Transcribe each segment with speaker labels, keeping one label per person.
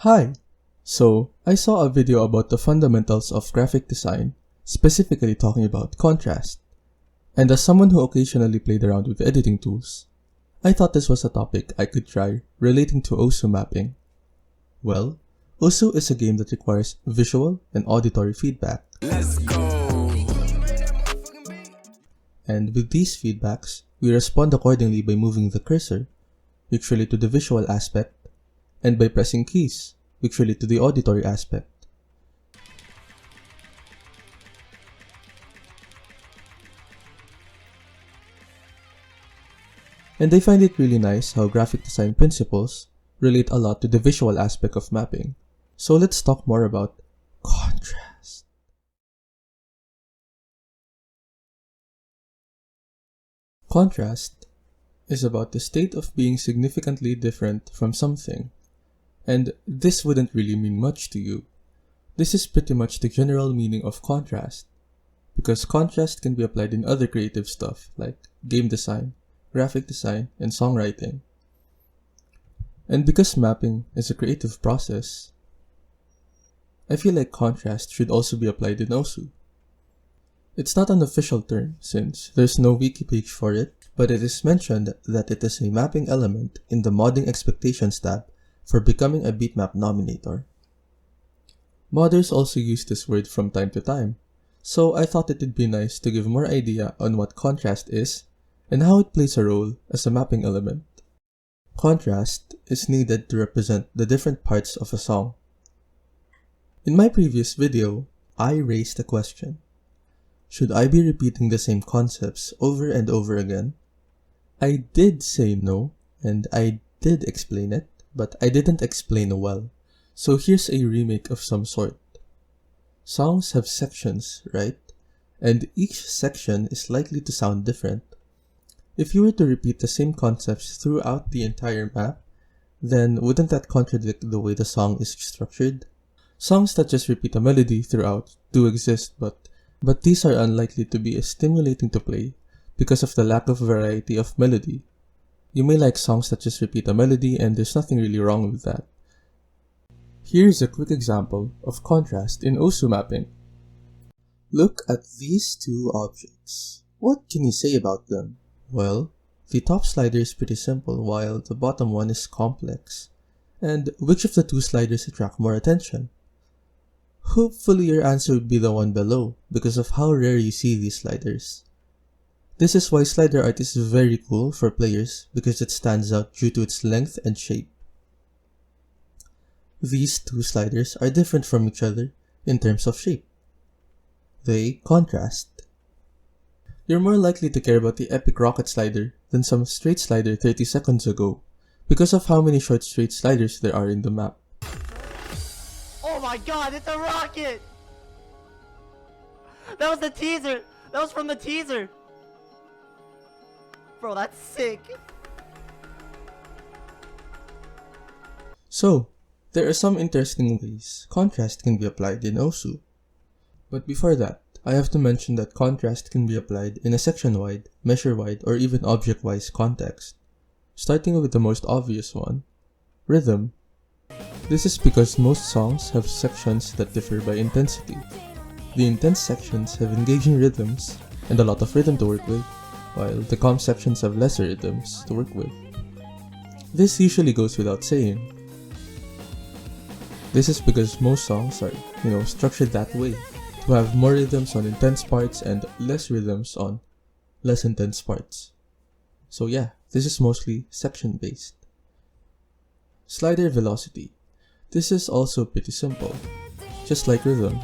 Speaker 1: Hi! So, I saw a video about the fundamentals of graphic design, specifically talking about contrast. And as someone who occasionally played around with editing tools, I thought this was a topic I could try relating to OSU mapping. Well, OSU is a game that requires visual and auditory feedback.
Speaker 2: Let's go!
Speaker 1: And with these feedbacks, we respond accordingly by moving the cursor, usually to the visual aspect, and by pressing keys, usually to the auditory aspect. And I find it really nice how graphic design principles relate a lot to the visual aspect of mapping. So let's talk more about contrast. Contrast is about the state of being significantly different from something. And this wouldn't really mean much to you. This is pretty much the general meaning of contrast, because contrast can be applied in other creative stuff like game design, graphic design, and songwriting. And because mapping is a creative process, I feel like contrast should also be applied in OSU. It's not an official term since there's no wiki page for it, but it is mentioned that it is a mapping element in the modding expectations tab for becoming a bitmap nominator. Modders also use this word from time to time, so I thought it'd be nice to give more idea on what contrast is and how it plays a role as a mapping element. Contrast is needed to represent the different parts of a song. In my previous video, I raised a question. Should I be repeating the same concepts over and over again? I did say no, and I did explain it, but I didn't explain well. So here's a remake of some sort. Songs have sections, right? And each section is likely to sound different. If you were to repeat the same concepts throughout the entire map, then wouldn't that contradict the way the song is structured? Songs that just repeat a melody throughout do exist, but these are unlikely to be as stimulating to play because of the lack of variety of melody. You may like songs that just repeat a melody and there's nothing really wrong with that. Here's a quick example of contrast in OSU mapping. Look at these two objects. What can you say about them? Well, the top slider is pretty simple while the bottom one is complex. And which of the two sliders attract more attention? Hopefully your answer would be the one below because of how rare you see these sliders. This is why slider art is very cool for players because it stands out due to its length and shape. These two sliders are different from each other in terms of shape. They contrast. You're more likely to care about the epic rocket slider than some straight slider 30 seconds ago because of how many short straight sliders there are in the map.
Speaker 3: Oh my god, it's a rocket! That was the teaser! That was from the teaser! Bro, that's sick!
Speaker 1: So, there are some interesting ways contrast can be applied in OSU. But before that, I have to mention that contrast can be applied in a section-wide, measure-wide, or even object-wise context. Starting with the most obvious one, rhythm. This is because most songs have sections that differ by intensity. The intense sections have engaging rhythms and a lot of rhythm to work with, while the calm sections have lesser rhythms to work with. This usually goes without saying. This is because most songs are, structured that way, to have more rhythms on intense parts and less rhythms on less intense parts. So yeah, this is mostly section-based. Slider velocity. This is also pretty simple, just like rhythm.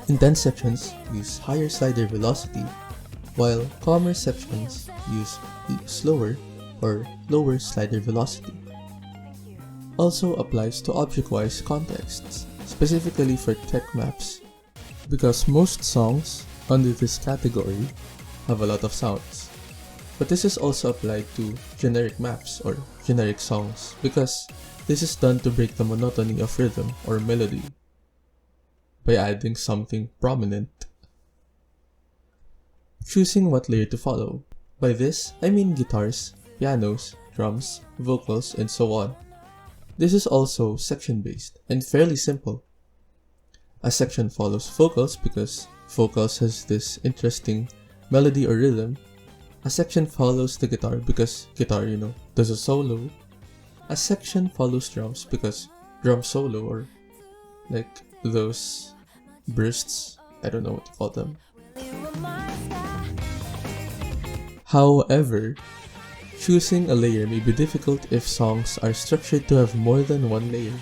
Speaker 1: Intense sections use higher slider velocity, while calmer sections use slower or lower slider velocity. Also applies to object-wise contexts, specifically for tech maps, because most songs under this category have a lot of sounds. But this is also applied to generic maps or generic songs, because this is done to break the monotony of rhythm or melody by adding something prominent. Choosing what layer to follow. By this, I mean guitars, pianos, drums, vocals, and so on. This is also section-based and fairly simple. A section follows vocals because vocals has this interesting melody or rhythm. A section follows the guitar because guitar, does a solo. A section follows drums because drum solo, or like those bursts, I don't know what to call them. However, choosing a layer may be difficult if songs are structured to have more than one layer,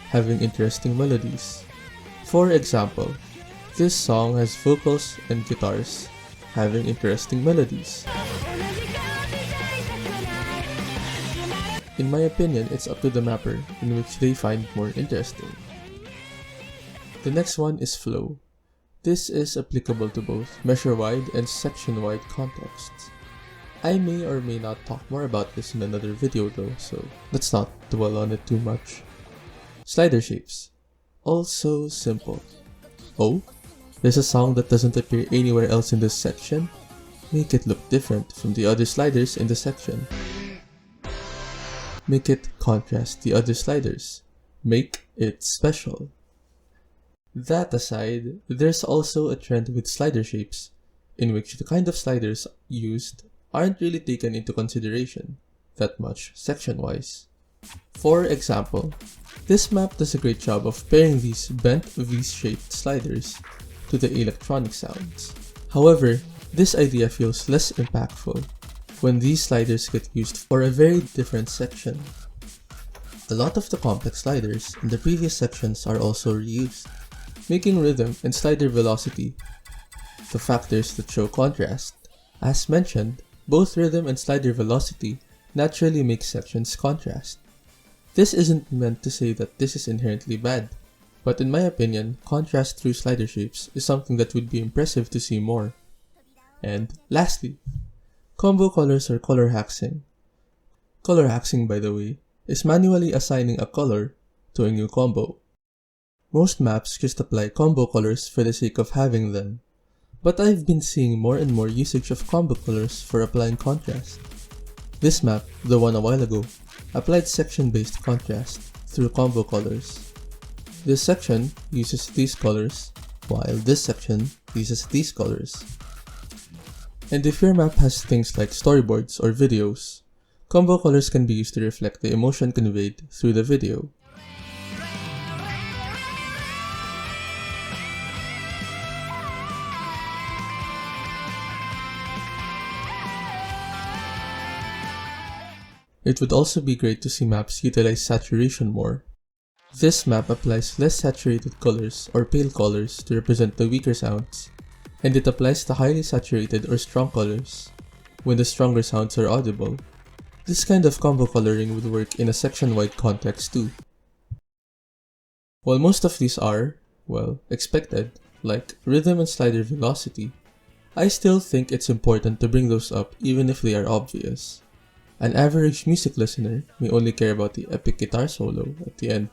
Speaker 1: having interesting melodies. For example, this song has vocals and guitars, having interesting melodies. In my opinion, it's up to the mapper in which they find more interesting. The next one is flow. This is applicable to both measure-wide and section-wide contexts. I may or may not talk more about this in another video though, so let's not dwell on it too much. Slider shapes. Also simple. Oh, there's a song that doesn't appear anywhere else in this section? Make it look different from the other sliders in the section. Make it contrast the other sliders. Make it special. That aside, there's also a trend with slider shapes, in which the kind of sliders used aren't really taken into consideration that much section-wise. For example, this map does a great job of pairing these bent V-shaped sliders to the electronic sounds. However, this idea feels less impactful when these sliders get used for a very different section. A lot of the complex sliders in the previous sections are also reused, making rhythm and slider velocity the factors that show contrast. As mentioned, both rhythm and slider velocity naturally make sections contrast. This isn't meant to say that this is inherently bad, but in my opinion, contrast through slider shapes is something that would be impressive to see more. And lastly, combo colors or colorhaxing. Colorhaxing, by the way, is manually assigning a color to a new combo. Most maps just apply combo colors for the sake of having them, but I've been seeing more and more usage of combo colors for applying contrast. This map, the one a while ago, applied section-based contrast through combo colors. This section uses these colors, while this section uses these colors. And if your map has things like storyboards or videos, combo colors can be used to reflect the emotion conveyed through the video. It would also be great to see maps utilize saturation more. This map applies less saturated colors or pale colors to represent the weaker sounds, and it applies the highly saturated or strong colors when the stronger sounds are audible. This kind of combo coloring would work in a section-wide context too. While most of these are, well, expected, like rhythm and slider velocity, I still think it's important to bring those up even if they are obvious. An average music listener may only care about the epic guitar solo at the end.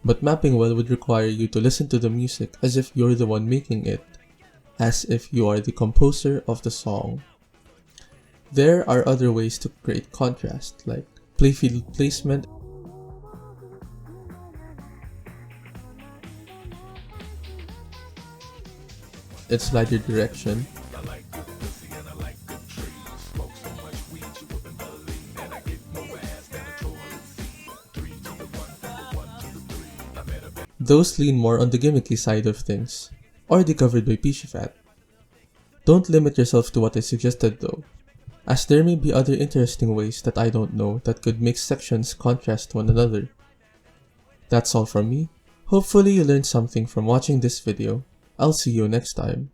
Speaker 1: But mapping well would require you to listen to the music as if you're the one making it, as if you are the composer of the song. There are other ways to create contrast, like playfield placement and slider direction. Those lean more on the gimmicky side of things, already covered by Pishifat. Don't limit yourself to what I suggested though, as there may be other interesting ways that I don't know that could make sections contrast one another. That's all from me. Hopefully you learned something from watching this video. I'll see you next time.